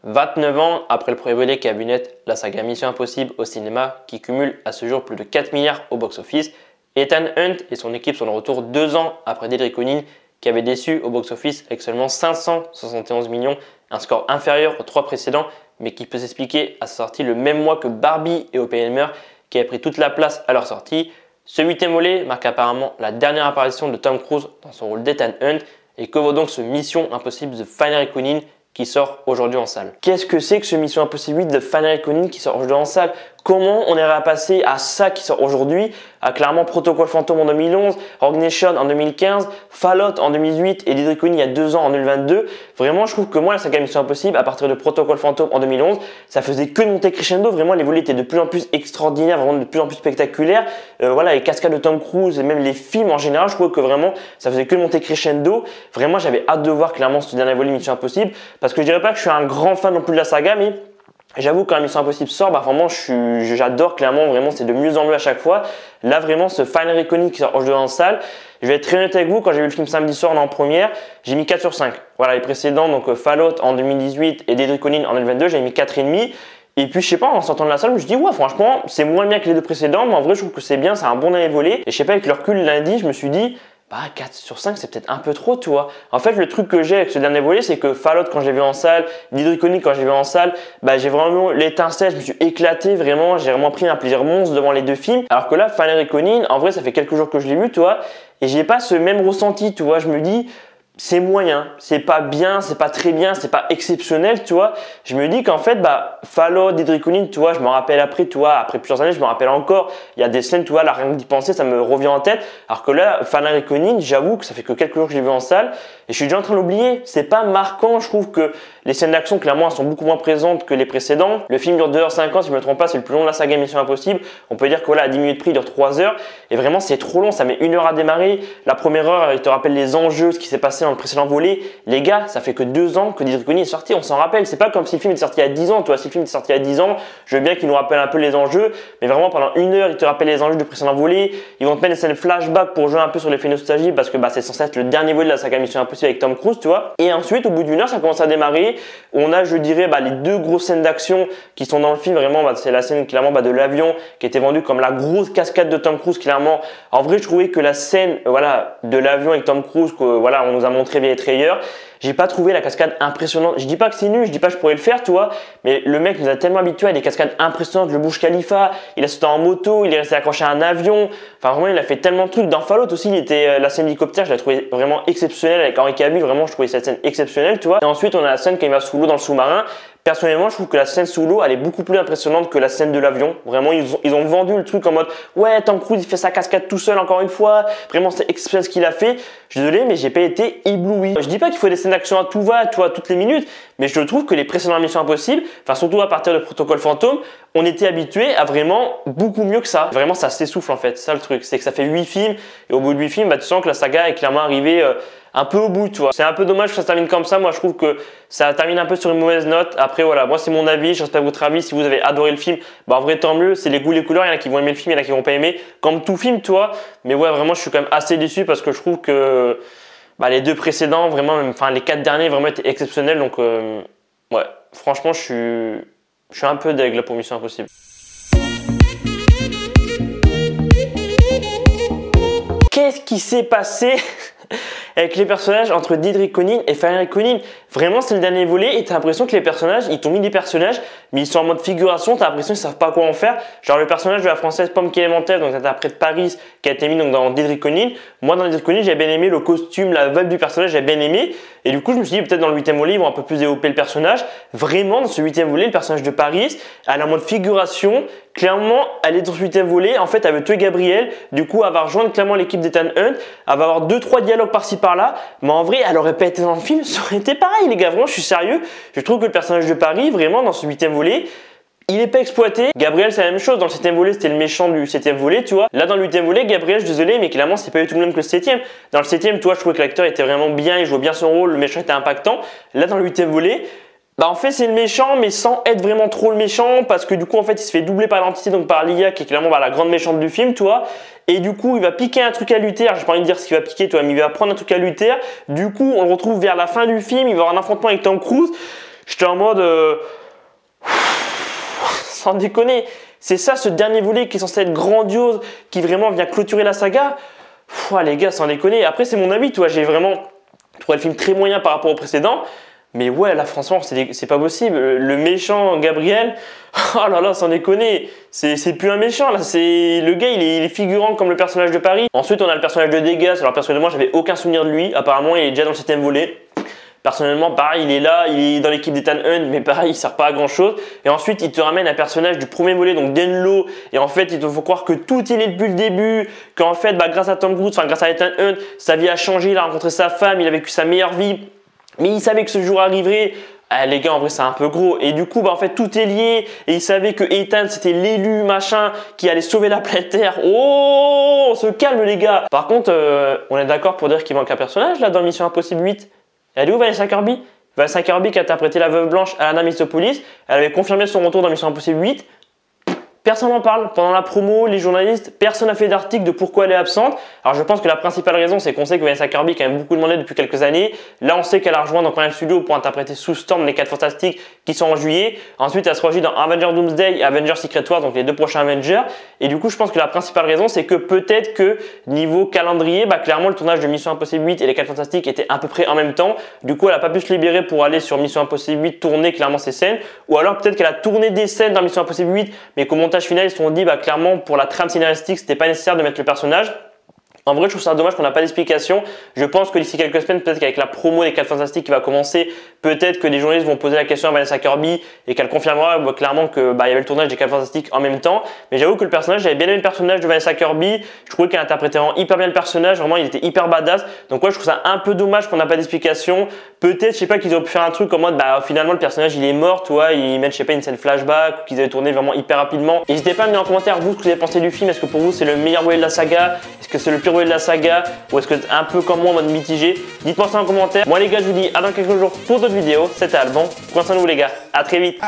29 ans après le premier volet qui a vu naître la saga Mission Impossible au cinéma qui cumule à ce jour plus de 4 milliards au box-office, Ethan Hunt et son équipe sont de retour 2 ans après Dedrick Koonin qui avait déçu au box-office avec seulement 571 millions, un score inférieur aux 3 précédents mais qui peut s'expliquer à sa sortie le même mois que Barbie et Oppenheimer qui avaient pris toute la place à leur sortie. Ce 8e volet marque apparemment la dernière apparition de Tom Cruise dans son rôle d'Ethan Hunt et que vaut donc ce Mission Impossible The Final Reckoning qui sort aujourd'hui en salle. Qu'est-ce que c'est que ce Mission Impossible 8 The Final Reckoning qui sort aujourd'hui en salle? Comment on est passé à ça qui sort aujourd'hui, à clairement Protocol Phantom en 2011, Rogue Nation en 2015, Fallout en 2008 et Dedrick Koonin il y a 2 ans en 2022. Vraiment, je trouve que moi, la saga Mission Impossible, à partir de Protocol Phantom en 2011, ça faisait que monter crescendo. Vraiment, les volets étaient de plus en plus extraordinaires, vraiment de plus en plus spectaculaires. Voilà, les cascades de Tom Cruise et même les films en général, je trouve que vraiment, ça faisait que monter crescendo. Vraiment, j'avais hâte de voir clairement ce dernier volet Mission Impossible parce que je dirais pas que je suis un grand fan non plus de la saga, mais j'avoue quand Mission Impossible sort, vraiment j'adore clairement, vraiment c'est de mieux en mieux à chaque fois. Là vraiment ce Final Reckoning qui sort aujourd'hui en salle, je vais être très honnête avec vous, quand j'ai vu le film samedi soir en première, j'ai mis 4 sur 5. Voilà, les précédents, donc Fallout en 2018 et Dedrick Koonin en 2022, j'ai mis 4,5. Et puis je sais pas, en sortant de la salle, je me suis dit ouais franchement c'est moins bien que les 2 précédents, mais en vrai je trouve que c'est bien, c'est un bon dernier volet. Et je sais pas, avec le recul lundi, je me suis dit 4 sur 5 c'est peut-être un peu trop, tu vois. En fait le truc que j'ai avec ce dernier volet c'est que Fallout quand je l'ai vu en salle, Dedrick Koonin quand je l'ai vu en salle, j'ai vraiment l'étincelle, je me suis éclaté vraiment, j'ai vraiment pris un plaisir monstre devant les 2 films. Alors que là Final Reckoning, en vrai ça fait quelques jours que je l'ai vu, tu vois, et j'ai pas ce même ressenti, tu vois. Je me dis c'est moyen, c'est pas bien, c'est pas très bien, c'est pas exceptionnel, tu vois. Je me dis qu'en fait, Fallout, Dedrick Koonin, tu vois, je me rappelle après, tu vois, après plusieurs années, je me rappelle encore, il y a des scènes, tu vois, là, rien que d'y penser, ça me revient en tête. Alors que là, Final Reckoning, j'avoue que ça fait que quelques jours que je l'ai vu en salle et je suis déjà en train de l'oublier. C'est pas marquant, je trouve que les scènes d'action, clairement, elles sont beaucoup moins présentes que les précédents. Le film dure 2h50, si je me trompe pas, c'est le plus long de la saga Mission Impossible. On peut dire que voilà, à 10 minutes près, il dure 3 heures. Et vraiment, c'est trop long, ça met 1 heure à démarrer. La première heure, il te rappelle les enjeux, ce qui s'est passé dans le précédent volet. Les gars, ça fait que 2 ans que Dedrick Koonin est sorti, on s'en rappelle. C'est pas comme si le film était sorti il y a 10 ans, tu vois. Si le film était sorti il y a 10 ans, je veux bien qu'il nous rappelle un peu les enjeux. Mais vraiment, pendant 1 heure, il te rappelle les enjeux du précédent volet. Ils vont te mettre des scènes flashback pour jouer un peu sur l'effet nostalgie parce que c'est censé être le dernier volet de la saga Mission Impossible avec Tom Cruise, tu vois. Et ensuite, au bout d'1 heure, ça commence à démarrer. On a, je dirais, les 2 grosses scènes d'action qui sont dans le film. Vraiment, c'est la scène clairement de l'avion qui était vendue comme la grosse cascade de Tom Cruise. Clairement, en vrai, je trouvais que la scène, de l'avion avec Tom Cruise, on nous a montré via les trailers. J'ai pas trouvé la cascade impressionnante. Je dis pas que c'est nul, je dis pas que je pourrais le faire, tu vois. Mais le mec nous a tellement habitués à des cascades impressionnantes. Le Burj Khalifa, il a sauté en moto, il est resté accroché à un avion. Enfin, vraiment, il a fait tellement de trucs. Dans Fallout aussi, la scène hélicoptère, je l'ai trouvé vraiment exceptionnelle avec Henry Cavill. Vraiment, je trouvais cette scène exceptionnelle, tu vois. Et ensuite, on a la scène quand il va sous l'eau dans le sous-marin. Personnellement, je trouve que la scène sous l'eau, elle est beaucoup plus impressionnante que la scène de l'avion. Vraiment, ils ont vendu le truc en mode ouais, Tom Cruise, il fait sa cascade tout seul encore une fois. Vraiment, c'est exceptionnel ce qu'il a fait. Je suis désolé, mais j'ai pas été ébloui. Je dis pas qu'il faut des scènes d'action à tout va, tu vois, toutes les minutes, mais je trouve que les précédentes Missions Impossibles, surtout à partir de Protocol Phantom, on était habitué à vraiment beaucoup mieux que ça. Vraiment, ça s'essouffle en fait. C'est ça le truc, c'est que ça fait 8 films et au bout de 8 films, tu sens que la saga est clairement arrivée un peu au bout, tu vois. C'est un peu dommage que ça se termine comme ça. Moi, je trouve que ça termine un peu sur une mauvaise note. Après, voilà, moi, c'est mon avis. J'espère votre avis. Si vous avez adoré le film, en vrai, tant mieux. C'est les goûts, les couleurs. Il y en a qui vont aimer le film, il y en a qui vont pas aimer. Comme tout film, tu vois. Mais ouais, vraiment, je suis quand même assez déçu parce que je trouve que les 2 précédents, vraiment, les 4 derniers, vraiment étaient exceptionnels. Donc, ouais, franchement, je suis un peu deg là pour Mission Impossible. Qu'est-ce qui s'est passé avec les personnages entre Dedrick Koonin et Final Reckoning? Vraiment, c'est le dernier volet et t'as l'impression que les personnages, ils t'ont mis des personnages, mais ils sont en mode figuration, t'as l'impression qu'ils savent pas quoi en faire. Genre le personnage de la française Pomme Clémentaire, donc interprète Paris, qui a été mis donc dans Dedrick Koonin. Moi, dans Dedrick Koonin, j'ai bien aimé le costume, la vibe du personnage, j'ai bien aimé. Et du coup, je me suis dit, peut-être dans le 8e volet, ils vont un peu plus développer le personnage. Vraiment, dans ce 8e volet, le personnage de Paris, elle est en mode figuration. Clairement, elle est dans ce 8e volet. En fait, elle veut tuer Gabriel. Du coup, elle va rejoindre clairement l'équipe d'Ethan Hunt. Elle va avoir 2-3 dialogues par-ci par-là. Mais en vrai, elle aurait pas été dans le film. Ça aurait été pareil, les gars. Vraiment, je suis sérieux. Je trouve que le personnage de Paris, vraiment, dans ce 8e volet, il n'est pas exploité. Gabriel, c'est la même chose. Dans le 7e volet, c'était le méchant du 7e volet, tu vois. Là, dans le 8e volet, Gabriel, je suis désolé, mais clairement, c'est pas du tout le même que le 7e. Dans le 7e, tu vois, je trouvais que l'acteur était vraiment bien, il jouait bien son rôle, le méchant était impactant. Là, dans le 8e volet, en fait, c'est le méchant, mais sans être vraiment trop le méchant, parce que du coup, en fait, il se fait doubler par l'entité, donc par l'IA, qui est clairement la grande méchante du film, tu vois. Et du coup, il va piquer un truc à Luther. J'ai pas envie de dire ce qu'il va piquer, tu vois, mais il va prendre un truc à Luther. Du coup, on le retrouve vers la fin du film, il va avoir un affrontement avec Tom Cruise. J'étais en mode sans déconner, c'est ça ce dernier volet qui est censé être grandiose, qui vraiment vient clôturer la saga. Les gars, sans déconner. Après, c'est mon avis, j'ai vraiment trouvé le film très moyen par rapport au précédent. Mais ouais, là, franchement, c'est pas possible. Le méchant Gabriel, oh là là, sans déconner, c'est plus un méchant, là. Le gars, il est figurant comme le personnage de Paris. Ensuite, on a le personnage de Degas. Alors, personnellement, j'avais aucun souvenir de lui. Apparemment, il est déjà dans le 7e volet. Personnellement, pareil, il est là, il est dans l'équipe d'Ethan Hunt, mais pareil, il sert pas à grand chose. Et ensuite, il te ramène un personnage du premier volet, donc Denlo. Et en fait, il te faut croire que tout est né depuis le début, qu'en fait, grâce à Tom Cruise, grâce à Ethan Hunt, sa vie a changé, il a rencontré sa femme, il a vécu sa meilleure vie. Mais il savait que ce jour arriverait. Ah, les gars, en vrai, c'est un peu gros. Et du coup, en fait, tout est lié. Et il savait que Ethan, c'était l'élu, machin, qui allait sauver la planète Terre. Oh, on se calme, les gars. Par contre, on est d'accord pour dire qu'il manque un personnage, là, dans Mission Impossible 8. Elle est où Vanessa Kirby? Vanessa Kirby qui a interprété la veuve blanche Alana Mitsopolis. Elle avait confirmé son retour dans Mission Impossible 8. Personne n'en parle. Pendant la promo, les journalistes, personne n'a fait d'article de pourquoi elle est absente. Alors je pense que la principale raison, c'est qu'on sait que Vanessa Kirby a quand même beaucoup demandé depuis quelques années. Là, on sait qu'elle a rejoint Marvel Studios pour interpréter Sue Storm les 4 Fantastiques qui sont en juillet. Ensuite, elle se rejoint dans Avengers Doomsday et Avengers Secret Wars, donc les 2 prochains Avengers. Et du coup, je pense que la principale raison, c'est que peut-être que niveau calendrier, clairement, le tournage de Mission Impossible 8 et les 4 Fantastiques était à peu près en même temps. Du coup, elle n'a pas pu se libérer pour aller sur Mission Impossible 8 tourner clairement ses scènes. Ou alors peut-être qu'elle a tourné des scènes dans Mission Impossible 8, mais qu'au montage final, ils se sont dit clairement pour la trame scénaristique c'était pas nécessaire de mettre le personnage. En vrai, je trouve ça dommage qu'on n'a pas d'explication. Je pense que d'ici quelques semaines, peut-être qu'avec la promo des 4 Fantastiques qui va commencer, peut-être que les journalistes vont poser la question à Vanessa Kirby et qu'elle confirmera clairement que il y avait le tournage des 4 Fantastiques en même temps. Mais j'avoue que le personnage, j'avais bien aimé le personnage de Vanessa Kirby. Je trouvais qu'elle interprétait vraiment hyper bien le personnage. Vraiment, il était hyper badass. Donc ouais, je trouve ça un peu dommage qu'on n'a pas d'explication. Peut-être, je sais pas, qu'ils auraient pu faire un truc en mode, finalement, le personnage, il est mort, ils mettent, je sais pas, une scène flashback ou qu'ils avaient tourné vraiment hyper rapidement. N'hésitez pas à me dire en commentaire, vous, ce que vous avez pensé du film. Est-ce que pour vous, c'est le meilleur volet de la saga? Est-ce que c'est le pire volet de la saga? Ou est-ce que c'est un peu comme moi en mode mitigé? Dites-moi ça en commentaire. Moi les gars, je vous dis à dans quelques jours pour d'autres vidéos. C'était Alban. Prenez soin de vous les gars. À très vite.